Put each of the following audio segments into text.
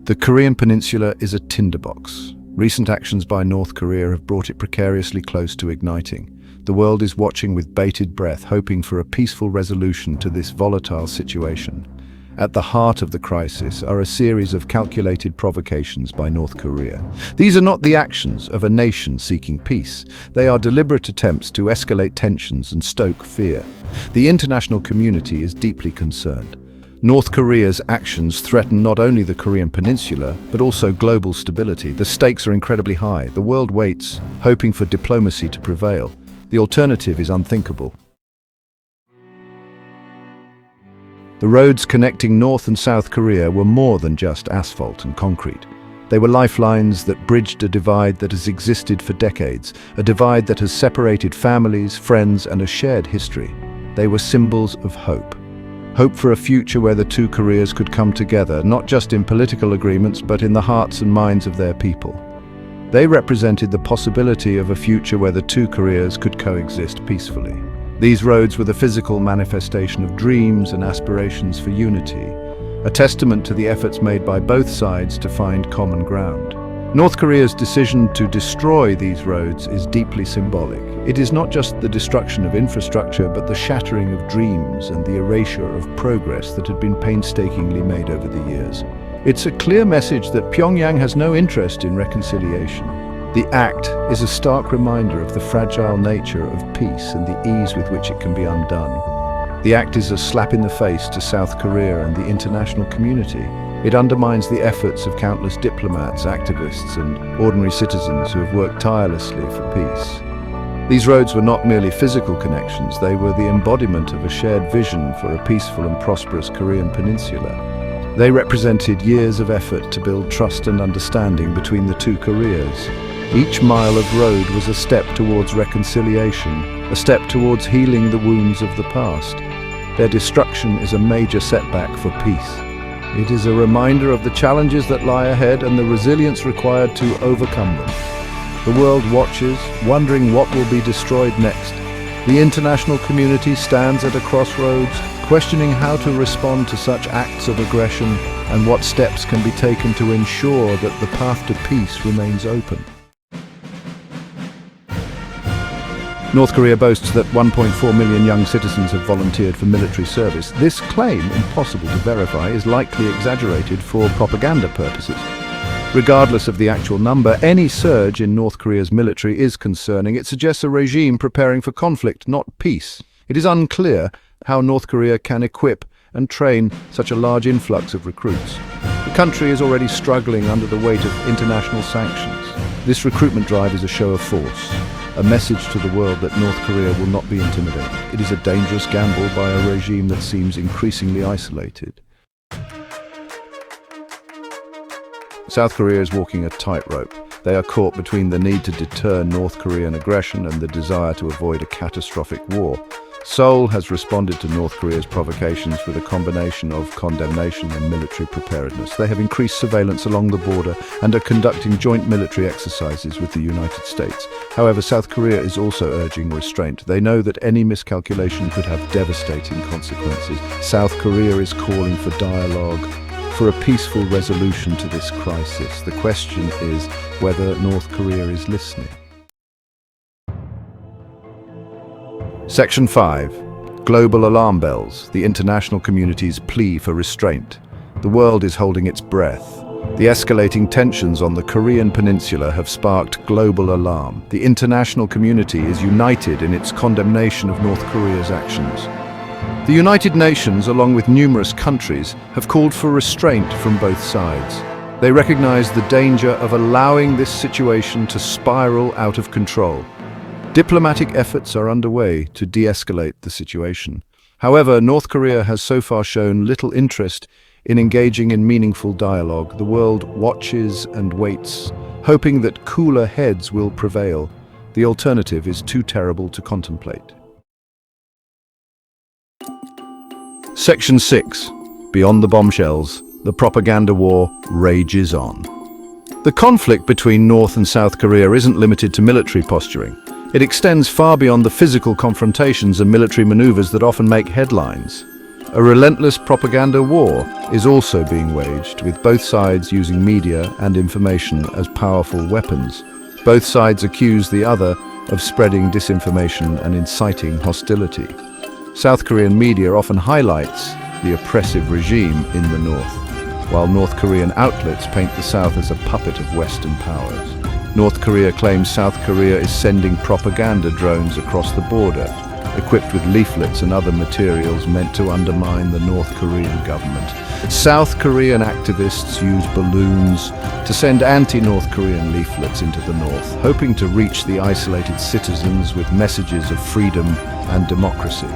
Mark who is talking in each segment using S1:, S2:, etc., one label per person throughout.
S1: The Korean Peninsula is a tinderbox. Recent actions by North Korea have brought it precariously close to igniting. The world is watching with bated breath, hoping for a peaceful resolution to this volatile situation. At the heart of the crisis are a series of calculated provocations by North Korea. These are not the actions of a nation seeking peace. They are deliberate attempts to escalate tensions and stoke fear. The international community is deeply concerned. North Korea's actions threaten not only the Korean Peninsula, but also global stability. The stakes are incredibly high. The world waits, hoping for diplomacy to prevail. The alternative is unthinkable. The roads connecting North and South Korea were more than just asphalt and concrete. They were lifelines that bridged a divide that has existed for decades, a divide that has separated families, friends, and a shared history. They were symbols of hope. Hope for a future where the two Koreas could come together, not just in political agreements, but in the hearts and minds of their people. They represented the possibility of a future where the two Koreas could coexist peacefully. These roads were the physical manifestation of dreams and aspirations for unity, a testament to the efforts made by both sides to find common ground. North Korea's decision to destroy these roads is deeply symbolic. It is not just the destruction of infrastructure, but the shattering of dreams and the erasure of progress that had been painstakingly made over the years. It's a clear message that Pyongyang has no interest in reconciliation. The act is a stark reminder of the fragile nature of peace and the ease with which it can be undone. The act is a slap in the face to South Korea and the international community. It undermines the efforts of countless diplomats, activists, and ordinary citizens who have worked tirelessly for peace. These roads were not merely physical connections, they were the embodiment of a shared vision for a peaceful and prosperous Korean peninsula. They represented years of effort to build trust and understanding between the two Koreas. Each mile of road was a step towards reconciliation, a step towards healing the wounds of the past. Their destruction is a major setback for peace. It is a reminder of the challenges that lie ahead and the resilience required to overcome them. The world watches, wondering what will be destroyed next. The international community stands at a crossroads, questioning how to respond to such acts of aggression and what steps can be taken to ensure that the path to peace remains open. North Korea boasts that 1.4 million young citizens have volunteered for military service. This claim, impossible to verify, is likely exaggerated for propaganda purposes. Regardless of the actual number, any surge in North Korea's military is concerning. It suggests a regime preparing for conflict, not peace. It is unclear how North Korea can equip and train such a large influx of recruits. The country is already struggling under the weight of international sanctions. This recruitment drive is a show of force, a message to the world that North Korea will not be intimidated. It is a dangerous gamble by a regime that seems increasingly isolated. South Korea is walking a tightrope. They are caught between the need to deter North Korean aggression and the desire to avoid a catastrophic war. Seoul has responded to North Korea's provocations with a combination of condemnation and military preparedness. They have increased surveillance along the border and are conducting joint military exercises with the United States. However, South Korea is also urging restraint. They know that any miscalculation could have devastating consequences. South Korea is calling for dialogue, for a peaceful resolution to this crisis. The question is whether North Korea is listening. Section 5. Global alarm bells, the international community's plea for restraint. The world is holding its breath. The escalating tensions on the Korean peninsula have sparked global alarm. The international community is united in its condemnation of North Korea's actions. The United Nations, along with numerous countries, have called for restraint from both sides. They recognize the danger of allowing this situation to spiral out of control. Diplomatic efforts are underway to de-escalate the situation. However, North Korea has so far shown little interest in engaging in meaningful dialogue. The world watches and waits, hoping that cooler heads will prevail. The alternative is too terrible to contemplate. Section 6. Beyond the bombshells, the propaganda war rages on. The conflict between North and South Korea isn't limited to military posturing. It extends far beyond the physical confrontations and military maneuvers that often make headlines. A relentless propaganda war is also being waged, with both sides using media and information as powerful weapons. Both sides accuse the other of spreading disinformation and inciting hostility. South Korean media often highlights the oppressive regime in the north, while North Korean outlets paint the South as a puppet of Western powers. North Korea claims South Korea is sending propaganda drones across the border, equipped with leaflets and other materials meant to undermine the North Korean government. South Korean activists use balloons to send anti-North Korean leaflets into the north, hoping to reach the isolated citizens with messages of freedom and democracy.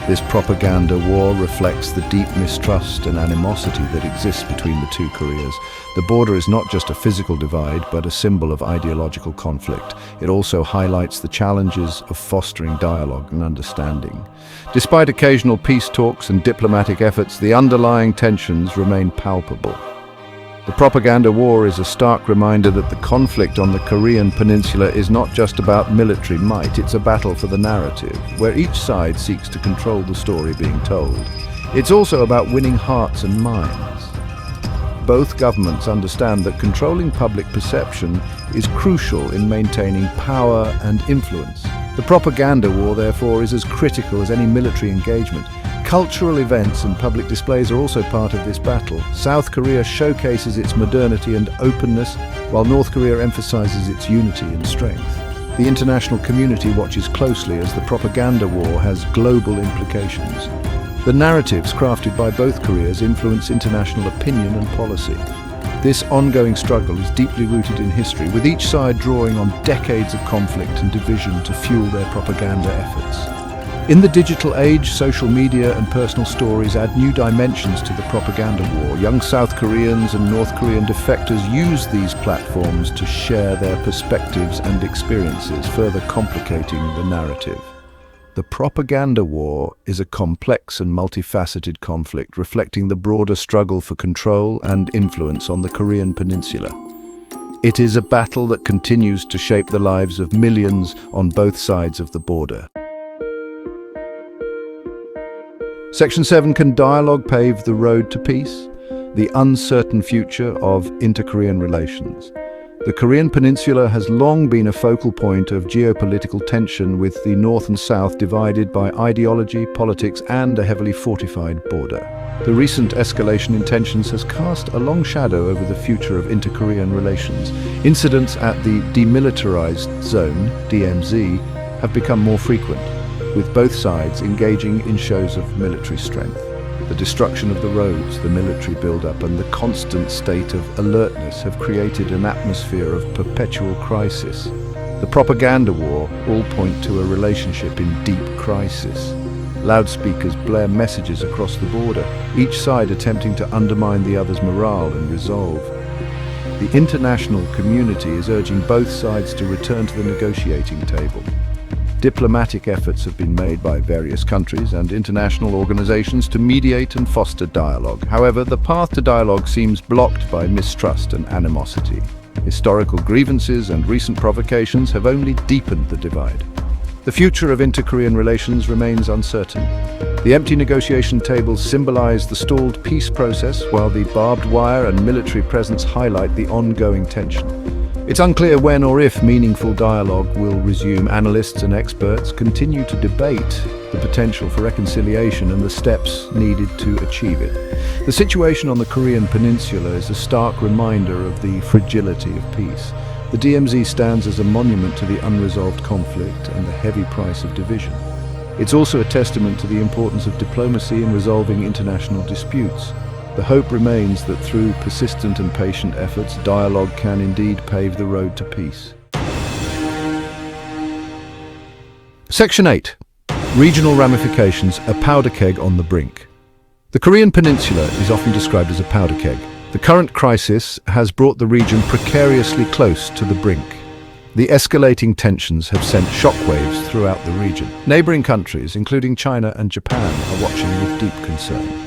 S1: This propaganda war reflects the deep mistrust and animosity that exists between the two Koreas. The border is not just a physical divide, but a symbol of ideological conflict. It also highlights the challenges of fostering dialogue and understanding. Despite occasional peace talks and diplomatic efforts, the underlying tensions remain palpable. The propaganda war is a stark reminder that the conflict on the Korean peninsula is not just about military might, it's a battle for the narrative, where each side seeks to control the story being told. It's also about winning hearts and minds. Both governments understand that controlling public perception is crucial in maintaining power and influence. The propaganda war, therefore, is as critical as any military engagement. Cultural events and public displays are also part of this battle. South Korea showcases its modernity and openness, while North Korea emphasizes its unity and strength. The international community watches closely as the propaganda war has global implications. The narratives crafted by both Koreas influence international opinion and policy. This ongoing struggle is deeply rooted in history, with each side drawing on decades of conflict and division to fuel their propaganda efforts. In the digital age, social media and personal stories add new dimensions to the propaganda war. Young South Koreans and North Korean defectors use these platforms to share their perspectives and experiences, further complicating the narrative. The propaganda war is a complex and multifaceted conflict, reflecting the broader struggle for control and influence on the Korean peninsula. It is a battle that continues to shape the lives of millions on both sides of the border. Section 7, can dialogue pave the road to peace? The uncertain future of inter-Korean relations. The Korean peninsula has long been a focal point of geopolitical tension, with the north and south divided by ideology, politics, and a heavily fortified border. The recent escalation in tensions has cast a long shadow over the future of inter-Korean relations. Incidents at the Demilitarized Zone, DMZ, have become more frequent, with both sides engaging in shows of military strength. The destruction of the roads, the military buildup, and the constant state of alertness have created an atmosphere of perpetual crisis. The propaganda war all point to a relationship in deep crisis. Loudspeakers blare messages across the border, each side attempting to undermine the other's morale and resolve. The international community is urging both sides to return to the negotiating table. Diplomatic efforts have been made by various countries and international organizations to mediate and foster dialogue. However, the path to dialogue seems blocked by mistrust and animosity. Historical grievances and recent provocations have only deepened the divide. The future of inter-Korean relations remains uncertain. The empty negotiation tables symbolize the stalled peace process, while the barbed wire and military presence highlight the ongoing tension. It's unclear when or if meaningful dialogue will resume. Analysts and experts continue to debate the potential for reconciliation and the steps needed to achieve it. The situation on the Korean peninsula is a stark reminder of the fragility of peace. The DMZ stands as a monument to the unresolved conflict and the heavy price of division. It's also a testament to the importance of diplomacy in resolving international disputes. The hope remains that through persistent and patient efforts, dialogue can indeed pave the road to peace. Section 8. Regional ramifications, a powder keg on the brink. The Korean peninsula is often described as a powder keg. The current crisis has brought the region precariously close to the brink. The escalating tensions have sent shockwaves throughout the region. Neighboring countries, including China and Japan, are watching with deep concern.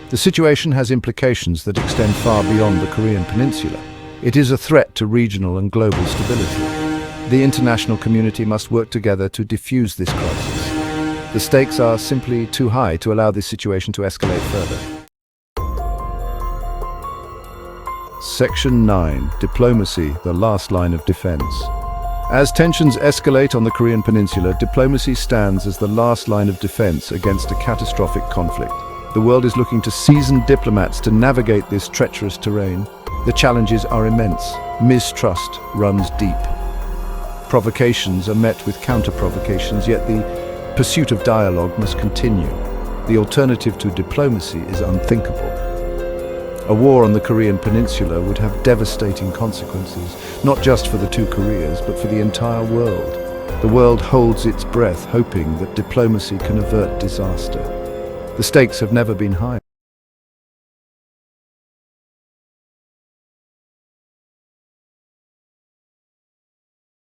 S1: The situation has implications that extend far beyond the Korean peninsula. It is a threat to regional and global stability. The international community must work together to defuse this crisis. The stakes are simply too high to allow this situation to escalate further. Section 9. Diplomacy, the last line of defense. As tensions escalate on the Korean Peninsula, diplomacy stands as the last line of defense against a catastrophic conflict. The world is looking to seasoned diplomats to navigate this treacherous terrain. The challenges are immense. Mistrust runs deep. Provocations are met with counter-provocations, yet the pursuit of dialogue must continue. The alternative to diplomacy is unthinkable. A war on the Korean Peninsula would have devastating consequences, not just for the two Koreas, but for the entire world. The world holds its breath, hoping that diplomacy can avert disaster. The stakes have never been higher.